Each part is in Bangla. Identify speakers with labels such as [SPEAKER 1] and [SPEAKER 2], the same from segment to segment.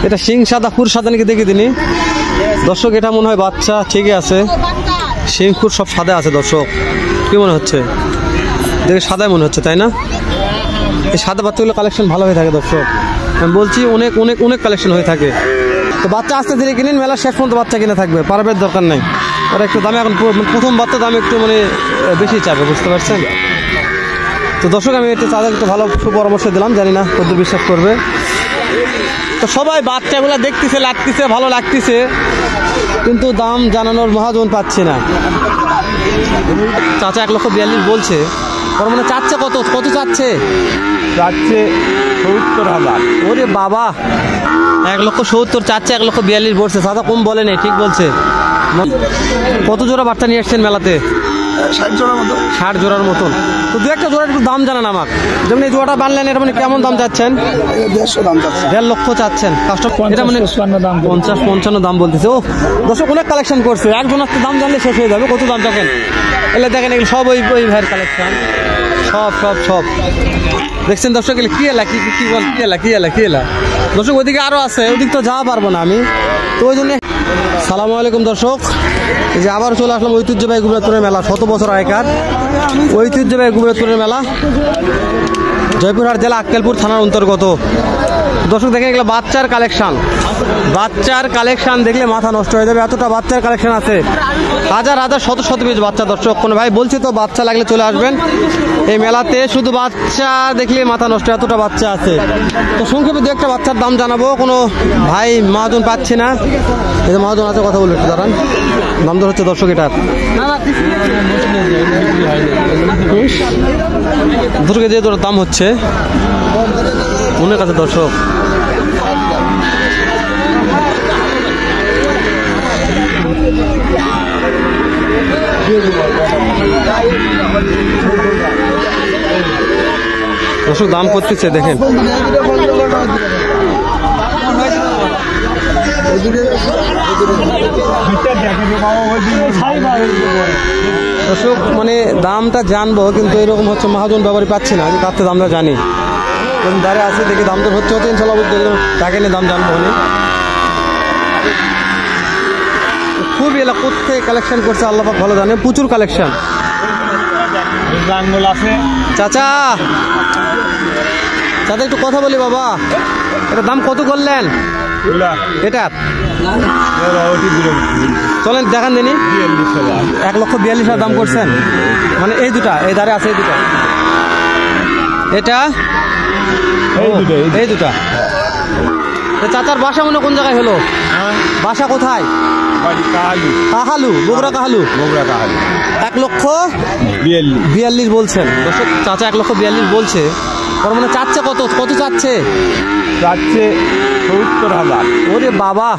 [SPEAKER 1] এটা শিং সাদা খুর সাদা নাকি দেখে দিনি দর্শক। এটা মনে হয় বাচ্চা, ঠিকই আছে। শিং খুর সব সাদা আছে দর্শক। কি মনে হচ্ছে? দেখে সাদাই মনে হচ্ছে, তাই না? এই সাদা বাচ্চাগুলো কালেকশন ভালো হয়ে থাকে দর্শক। আমি বলছি অনেক অনেক অনেক কালেকশন হয়ে থাকে। তো বাচ্চা আস্তে ধীরে কিনেন, মেলা শেষ পর্যন্ত বাচ্চা কিনে থাকবে, পারবের দরকার নাই। ওরা একটু দামে এখন প্রথম বাচ্চা দাম একটু মানে বেশি চাবে, বুঝতে পারছেন? তো দর্শক আমি একটু তাদের একটু ভালো সুপরামর্শ দিলাম, জানি না কত বিশ্বাস করবে। তো সবাই বাচ্চাগুলো দেখতেছে, লাগতেছে, ভালো লাগতেছে, কিন্তু দাম জানানোর মহাজন পাচ্ছি না। চাচা 1,42,000 বলছে, ওর মানে চাচ্ছে কত কত চাচ্ছে?
[SPEAKER 2] চাচ্ছে 70,000।
[SPEAKER 1] ওরে বাবা, 1,70,000 চাচ্ছে, 1,42,000 বলছে। চাচা কম বলে নেই, ঠিক বলছে। কত জোড়া বাচ্চা নিয়ে এসছেন মেলাতে?
[SPEAKER 2] 60 জোড়ার মতো।
[SPEAKER 1] 60 জোড়ার মতন। তো দু একটা জোড়ার একটু দাম জানান আমাকে। যেমন এই জোড়াটা বানলেন, এটা মানে কেমন দাম চাচ্ছেন?
[SPEAKER 2] 150 দাম চাচ্ছে।
[SPEAKER 1] 1.5 লক্ষ চাচ্ছেন কাস্টমার। এটা মানে 50-55 দাম বলতেছে। ও দর্শক অনেক কালেকশন করছে, একজন একটা দাম জানলে শেষ হয়ে যাবে। কত দাম দেখেন, এলে দেখেন এগুলো সব ওই ভাইয়ের কালেকশন, সব সব সব দেখছেন দর্শক। এগুলো কি এলা, কি কি বল, কি এলা, কি এলা, কি এলা দর্শক। ওইদিকে আরো আছে, ওইদিক তো যাওয়া পারবো না আমি, তো ওই জন্য। সালামু আলাইকুম দর্শক, এই যে আবার চলে আসলাম ঐতিহ্যবাহী গুবরাতপুরের মেলা, 100 বছর আগেকার ঐতিহ্যবাহী গুবরাতপুরের মেলা, জয়পুরহাট জেলা আক্কেলপুর থানার অন্তর্গত। দর্শক দেখেন এগুলো বাচ্চার কালেকশন, বাচ্চার কালেকশন দেখলে মাথা নষ্ট হয়ে যাবে, এতটা বাচ্চার কালেকশন আছে। হাজার হাজার শত শত পিস বাচ্চা দর্শক। কোনো ভাই বলছি তো বাচ্চা লাগলে চলে আসবেন এই মেলাতে, শুধু বাচ্চা দেখলে মাথা নষ্ট, এতটা বাচ্চা আছে। তো সংক্ষেপে দু একটা বাচ্চার দাম জানাবো, কোনো ভাই মহাজন পাচ্ছি না। এই যে মহাজন আছে, কথা বলবো একটু দাঁড়ান। দাম দর হচ্ছে দর্শক এটার দুর্গে যে তোর দাম হচ্ছে মনের কাছে দর্শক। দর্শক দাম করতেছে দেখেন। দর্শক মানে দামটা জানবো, কিন্তু এরকম হচ্ছে মহাজন ব্যাপারী পাচ্ছি না। আমি কাছে দামটা জানি, দাঁড়িয়ে আছে দেখি দাম তো হচ্ছে হতো, ইনশাল্লাহ টাকা নিয়ে দাম জানবো। খুব এলাকা কোথায় কালেকশন করছে আল্লাহ পাক ভালো জানে, প্রচুর কালেকশন। চাচা চাচা একটু কথা বলি বাবা, এটা দাম কত করলেন? এটা চলেন দেখান দিনি। 1,42,000 দাম করছেন, মানে এই দুটা, এই ধারে আছে এই দুটা, এটা এই দুটা। চাচার বাসা মনে কোন জায়গায় হলো? বাসা কোথায়? কাহালু, বগুড়া কাহালু। 1,42,000 বলছেন চাচা, 1,42,000 বলছে। ওর মানে চাচ্ছে কত কত চাচ্ছে?
[SPEAKER 2] চাচ্ছে 70,000।
[SPEAKER 1] ওরে বাবা,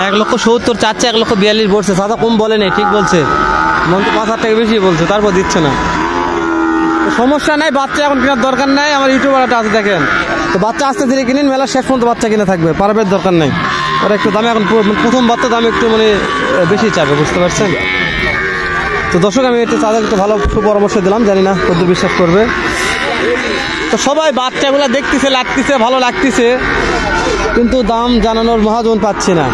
[SPEAKER 1] 1,70,000 চাচ্ছে, 1,42,000 বলছে। চাচা কম বলে নেই, ঠিক বলছে। মন তো 5,000 টাকা বেশি বলছে, তারপর দিচ্ছে না। সমস্যা নাই, বাচ্চা এখন কেনার দরকার নাই। আমার ইউটিউবার একটা আছে দেখেন, তো বাচ্চা আস্তে ধীরে কিনেন, মেলা শেষ পর্যন্ত বাচ্চা কিনে থাকবে, পারবের দরকার নাই। ওরা একটু দামে এখন প্রথম বাচ্চা দাম একটু মানে বেশি চাবে, বুঝতে পারছেন? তো দর্শক আমি একটু তাদের একটু ভালো সুপরামর্শ দিলাম, জানি না কত বিশ্বাস করবে। তো সবাই বাচ্চাগুলো দেখতেছে, লাগতেছে, ভালো লাগতেছে, কিন্তু দাম জানানোর মহাজন পাচ্ছি না।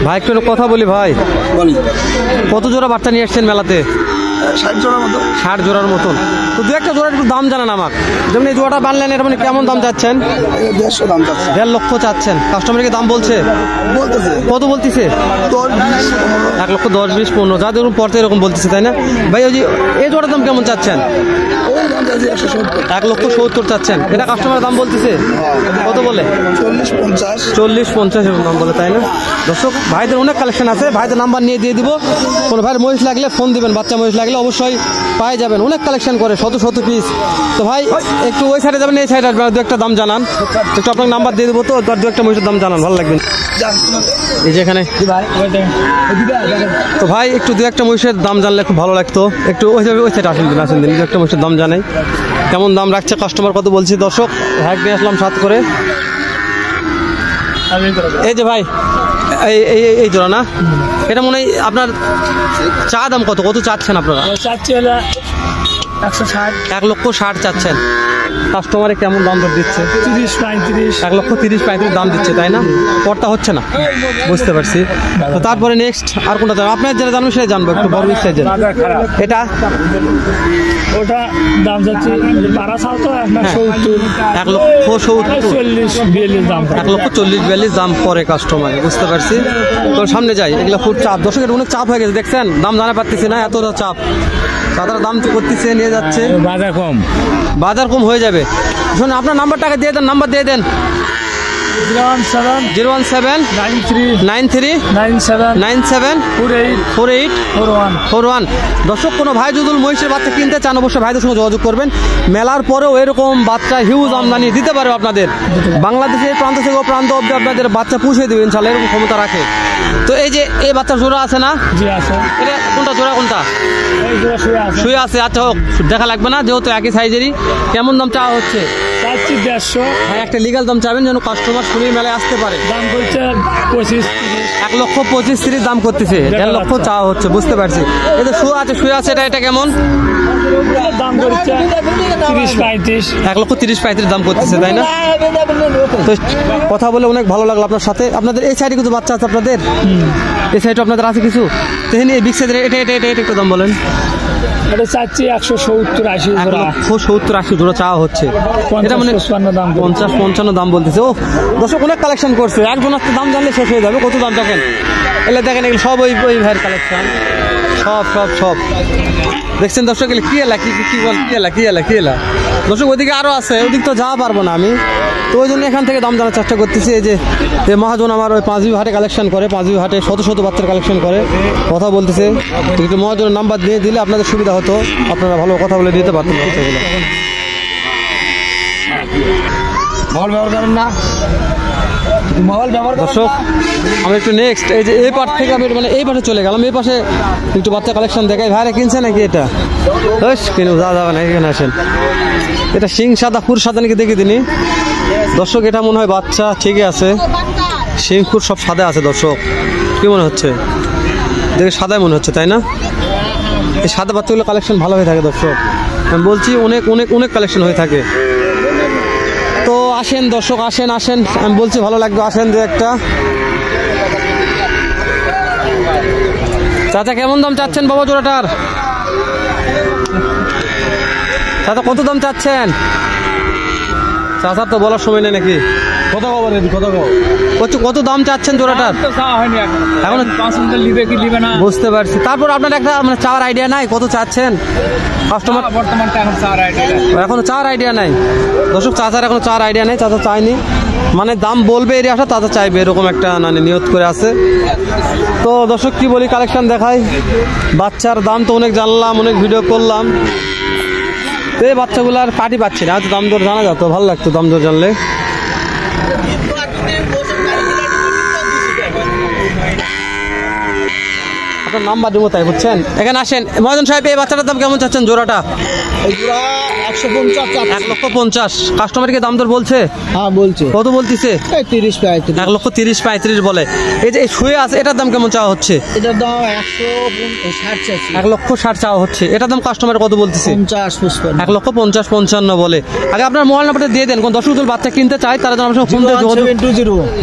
[SPEAKER 1] ভাই একটু কথা বলি ভাই, কত জোড়া বাচ্চা নিয়ে এসছেন মেলাতে?
[SPEAKER 2] 60 জোড়ার মতো।
[SPEAKER 1] 60 জোড়ার মতন। তো দু একটা জোড়ার একটু দাম জানান আমাকে। যেমন এই জোড়াটা বানলেন, এটা মানে কেমন দাম চাচ্ছেন?
[SPEAKER 2] 150 দাম চাচ্ছে।
[SPEAKER 1] 1.5 লক্ষ চাচ্ছেন। কাস্টমারকে দাম বলছে কত বলতেছে? 1,10,000, 20,000, 15,000 যা ধরুন পড়তে এরকম বলতেছে, তাই না ভাই? ওই যে এই জোড়ার দাম কেমন চাচ্ছেন? 1,70,000 চাচ্ছেন। এটা কাস্টমারের দাম বলতেছে কত বলে? 40-50 এরকম দাম বলে, তাই না? দর্শক ভাইদের অনেক কালেকশন আছে, ভাইদের নাম্বার নিয়ে দিয়ে দিব। কোনো ভাইয়ের মহিষ লাগলে ফোন দিবেন, বাচ্চা মহিষ লাগলে অবশ্যই পাই যাবেন। অনেক কালেকশন করে, শত শত পিস। তো ভাই একটু ওই সাইডে যাবেন, এই সাইডে আসবেন, দু একটা দাম জানান। একটু আপনাকে নাম্বার দিয়ে দেবো, তো দু একটা মহিষের দাম জানান, ভালো লাগবে। এই যে এখানে তো ভাই একটু দু একটা মহিষের দাম জানলে খুব ভালো লাগতো। একটু ওই সাইডে আসেন দিন, আসেন দিন, দু একটা মহিষের দাম জানাই, কেমন দাম রাখছে কাস্টমার, কত বলছি। দর্শক হ্যাক নিয়ে আসলাম 7 করে। এই যে ভাই এই জোড়া না? এটা মনে হয় আপনার চা দাম কত চাচ্ছেন আপনারা?
[SPEAKER 3] চাচ্ছি হলো 160।
[SPEAKER 1] 1,60,000 চাচ্ছেন। কাস্টমারে কেমন দাম দর দিচ্ছে?
[SPEAKER 3] 30-35।
[SPEAKER 1] 1,30,000-35,000 দাম দিচ্ছে, তাই না? পড়তা হচ্ছে না, বুঝতে পারছি। তো তারপরে নেক্সট আর কোনটা জানবো? আপনার যেটা জানবো সেটা জানবো, একটু বড় সাইজের। এটা
[SPEAKER 3] ওটা দাম যাচ্ছে 12,000 তো আপনার 70।
[SPEAKER 1] 1,70,000
[SPEAKER 3] দাম
[SPEAKER 1] 1,40,000-42,000 দাম পরে কাস্টমারে, বুঝতে পারছি। তো সামনে যাই, এগুলো খুব চাপ, দর্শকের অনেক চাপ হয়ে গেছে, দেখছেন দাম জানা পারতেছি না, এত চাপ। তারা দাম করতেছে, নিয়ে যাচ্ছে, বাজার কম হয়ে যাবে। শুনুন, আপনার নাম্বারটাকে দিয়ে দেন, নাম্বার দিয়ে দেন। 017-93-97-47-48-41। দর্শক, কোনো ভাই যদি মহিষের বাচ্চা কিনতে চান অবশ্যই ভাইদের সঙ্গে যোগাযোগ করবেন। মেলার পরেও এরকম বাচ্চা হিউজ আমদানি দিতে পারে আপনাদের। বাংলাদেশের প্রান্ত থেকে প্রান্ত অব্দি আপনাদের বাচ্চা পুষিয়ে দেবেন ইনশাআল্লাহ, এরকম ক্ষমতা রাখে। তো এই যে এই বাচ্চার জোড়া আছে না?
[SPEAKER 3] জি আছে।
[SPEAKER 1] এটা কোনটা জোড়া, কোনটা শুয়ে আছে? আচ্ছা হোক, দেখা লাগবে না, যেহেতু একই সাইজেরই। কেমন দাম চাওয়া হচ্ছে?
[SPEAKER 3] চাচ্ছি 150।
[SPEAKER 1] হ্যাঁ, একটা লিগাল দাম চাবেন যেন কাস্টমার শুনে মেলায় আসতে পারে।
[SPEAKER 3] দাম করছে 25-30।
[SPEAKER 1] 1,25,000 দাম করতেছে, 1.5 লক্ষ চাওয়া হচ্ছে, বুঝতে পারছি। এই যে শুয়ে আছে, এটা কেমন
[SPEAKER 3] দাম করছে? 30-35।
[SPEAKER 1] 1,30,000-35,000 দাম করতেছে, তাই না? তো কথা বলে অনেক ভালো লাগলো আপনার সাথে। আপনাদের এই সাইডে কিছু বাচ্চা আছে আপনাদের? এই সাইডে আপনাদের আছে কিছু? তো এই বিগ সাইজের এটা একটু দাম বলেন।
[SPEAKER 3] এটা চাচ্ছি 170-80 জোড়া।
[SPEAKER 1] 170-80 জোড়া চাওয়া হচ্ছে। এটা মানে 50-55 দাম বলতেছে। ও দর্শক, অনেক কালেকশন করছে, একজন একটা দাম জানলে শেষ হয়ে যাবে। কত দাম দেখেন, এগুলো দেখেন, এগুলো সব ওই ভাইয়ের কালেকশন, সব দেখছেন দর্শক। এগুলো কি এলা, কি এলা দর্শক, ওইদিকে আরো আছে, ওইদিকে তো যাওয়া পারবো না আমি, তো ওই জন্য এখান থেকে দাম জানার চেষ্টা করতেছি। এই যে মহাজন আমার ওই পাঁচবি হাটে কালেকশন করে, পাঁচবি হাটে শত বাচ্চার কালেকশন করে, কথা বলতেছে। তো একটু মহাজনের নাম্বার দিয়ে দিলে আপনাদের সুবিধা হতো, আপনারা ভালো কথা বলে দিতে পারতেন। দর্শক, আমি একটু নেক্সট এই যে এই পাশ থেকে আমি মানে এই পাশে চলে গেলাম, এই পাশে একটু বাচ্চা কালেকশন দেখাই। ভাইরা কিনছে নাকি এটা? কিনে যা যাবে না, এখানে আসেন। এটা সিং সাদা, খুর সাদা নাকি দেখে দিনি দর্শক। এটা মনে হয় বাচ্চা ঠিকই আছে, সিং খুর সব সাদা আছে। দর্শক, কি মনে হচ্ছে? দেখে সাদাই মনে হচ্ছে, তাই না? এই সাদা বাচ্চাগুলো কালেকশন ভালো হয়ে থাকে দর্শক, আমি বলছি, অনেক কালেকশন হয়ে থাকে। তো আসেন দর্শক, আসেন, আমি বলছি ভালো লাগবে, আসেন দু একটা। চাচা কেমন দাম চাচ্ছেন বাবা জোড়াটার? চাচা কত দাম চাচ্ছেন? চাচার তো বলার সময় নেই নাকি? কত দাম চাচ্ছেন জোড়াটার? এখন বুঝতে পারছি। তারপর আপনার একটা মানে চাওয়ার আইডিয়া নাই কত চাচ্ছেন? কাস্টমার এখনো চাওয়ার আইডিয়া নাই দর্শক, চাচার এখনো চাওয়ার আইডিয়া নেই, চাচা চায়নি, মানে দাম বলবে এর আশা, চাচা চাইবে, এরকম একটা মানে নিয়ত করে আছে। তো দর্শক কি বলি, কালেকশন দেখাই। বাচ্চার দাম তো অনেক জানলাম, অনেক ভিডিও করলাম, তো এই বাচ্চাগুলার পাটি পাচ্ছি না, হয়তো দাম দর জানা যেত, ভালো লাগতো দাম দর জানলে। আপনার নাম্বার দেবো তাই, বুঝছেন? এখানে আসেন মহাজন সাহেব, এই বাচ্চাটার দাম কেমন চাচ্ছেন জোড়াটা? 1,50,000। কাস্টমারকে দাম দর বলছে?
[SPEAKER 2] হ্যাঁ বলছে।
[SPEAKER 1] কত বলতেছে?
[SPEAKER 2] 30-35।
[SPEAKER 1] 1,30,35 বলে। এই যে শুয়ে আছে, এটার দাম কেমন চাওয়া হচ্ছে?
[SPEAKER 2] এটার দাম 160।
[SPEAKER 1] 1,60,000 চাওয়া হচ্ছে। এটার দাম কাস্টমার কত বলতেছে?
[SPEAKER 2] 1,50,000।
[SPEAKER 1] বলে। আগে আপনার মোবাইল নাম্বারটা দিয়ে দেন, কোন দর্শক যদি বাচ্চা কিনতে চায় তারা যেন ফোন দিয়ে যোগাযোগ।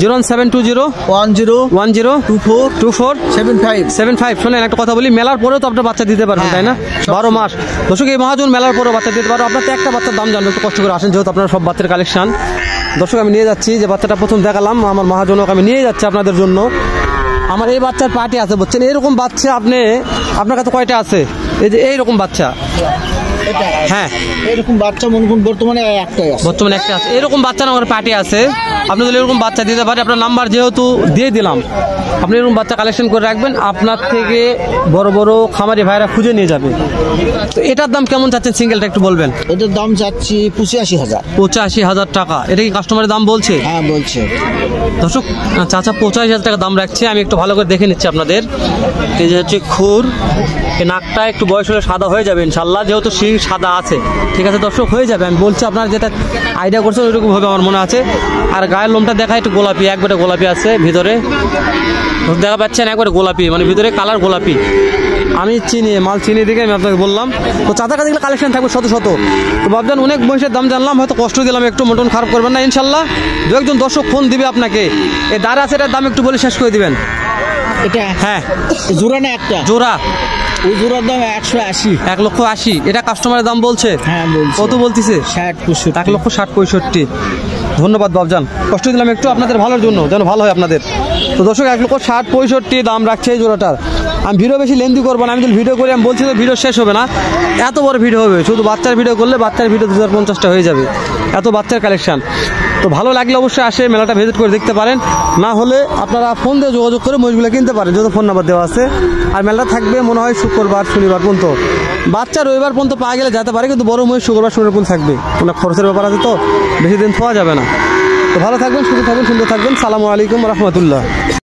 [SPEAKER 1] 01720-10-24-75। শোনেন একটা কথা বলি, মেলার পরেও তো আপনার বাচ্চা দিতে পারবেন, তাই না? 12 মাস দর্শক, এই মহাজন মেলার পরেও বাচ্চা দিতে পারো। আপনার তো একটা বাচ্চার দাম জানবে, একটু কষ্ট করে আসেন, যেহেতু আপনারা সব বাচ্চার কালেকশন। দর্শক, আমি নিয়ে যাচ্ছি, যে বাচ্চাটা প্রথম দেখালাম আমার মহাজনক, আমি নিয়ে যাচ্ছি আপনাদের জন্য। আমার এই বাচ্চার পার্টি আছে, বুঝছেন? এরকম বাচ্চা আপনার কাছে কয়টা আছে? এই যে এইরকম বাচ্চা, হ্যাঁ
[SPEAKER 2] এরকম বাচ্চা বর্তমানে একটাই আছে।
[SPEAKER 1] বর্তমানে একটা আছে, এরকম বাচ্চা আমার পার্টি আছে। আপনি যদি এরকম বাচ্চা দিতে পারে, আপনার নাম্বার যেহেতু দিয়ে দিলাম, আপনি এরকম বাচ্চা কালেকশন করে রাখবেন, আপনার থেকে বড় বড় খামারি ভাইরা খুঁজে নিয়ে যাবে। তো এটার দাম কেমন চাচ্ছেন সিঙ্গেলটা একটু বলবেন?
[SPEAKER 2] এটার দাম চাচ্ছি 85,000।
[SPEAKER 1] 85,000 টাকা। এটা কি কাস্টমারের দাম বলছে?
[SPEAKER 2] হ্যাঁ বলছে।
[SPEAKER 1] দর্শক, চাচা 85,000 টাকা দাম রাখছে। আমি একটু ভালো করে দেখে নিচ্ছি আপনাদের। এই যে হচ্ছে খুর, এই নাকটা একটু বয়স হলে সাদা হয়ে যাবে ইনশাল্লাহ, যেহেতু শিং সাদা আছে। ঠিক আছে দর্শক, হয়ে যাবে। আমি বলছি আপনারা যেটা আইডিয়া করছেন ওইরকম ভাবে আমার মনে আছে। আর গায়ের লোমটা দেখা একটু গোলাপি, একবারে গোলাপি আছে ভিতরে, দেখা পাচ্ছেন একবারে গোলাপি, মানে ভিতরে কালার গোলাপি। আমি চিনি, মাল চিনি দিকে আমি আপনাকে বললাম। তো চাঁদা কাছে কালেকশন থাকবে শত শত। তো ভাবছেন অনেক মহিষের দাম জানলাম, হয়তো কষ্ট দিলাম একটু, মটন খারাপ করবেন না ইনশাল্লাহ। দু একজন দর্শক ফোন দিবে আপনাকে। এই দাঁড়া আছে, এটার দাম একটু বলে শেষ করে দিবেন।
[SPEAKER 2] এটা
[SPEAKER 1] হ্যাঁ,
[SPEAKER 2] জোড়া না একটা?
[SPEAKER 1] জোড়া।
[SPEAKER 2] ওই জোড়ার দাম 180।
[SPEAKER 1] 1,80,000। এটা কাস্টমারের দাম বলছে?
[SPEAKER 2] হ্যাঁ বলছি।
[SPEAKER 1] কত বলতেছে?
[SPEAKER 2] 60-65।
[SPEAKER 1] 1,60,65। ধন্যবাদ বাবজান, কষ্ট দিলাম একটু আপনাদের ভালোর জন্য, যেন ভালো হয় আপনাদের। তো দর্শক 1,60,65 দাম রাখছে এই জোড়াটার। আমি ভিডিও বেশি লেন্দি করবো না, আমি যদি ভিডিও করি আমি বলছি তো ভিডিও শেষ হবে না, এত বড় ভিডিও হবে। শুধু বাচ্চার ভিডিও করলে বাচ্চার ভিডিও 2050টা হয়ে যাবে, এত বাচ্চার কালেকশন। তো ভালো লাগলে অবশ্যই আসে মেলাটা ভিজিট করে দেখতে পারেন, না হলে আপনারা ফোন দিয়ে যোগাযোগ করে মহিষগুলো কিনতে পারেন, যত ফোন নাম্বার দেওয়া আছে। আর মেলাটা থাকবে মনে হয় শুক্রবার শনিবার পর্যন্ত। বাচ্চা রবিবার পর্যন্ত পাওয়া গেলে যেতে পারে, কিন্তু বড় মহিষ শুক্রবার শনিবার পর্যন্ত থাকবে। অনেক খরচের ব্যাপার আছে, তো বেশি দিন পাওয়া যাবে না। তো ভালো থাকবেন, সুস্থ থাকবেন, সুন্দর থাকবেন। সালামু আলাইকুম রহমতুল্লাহ।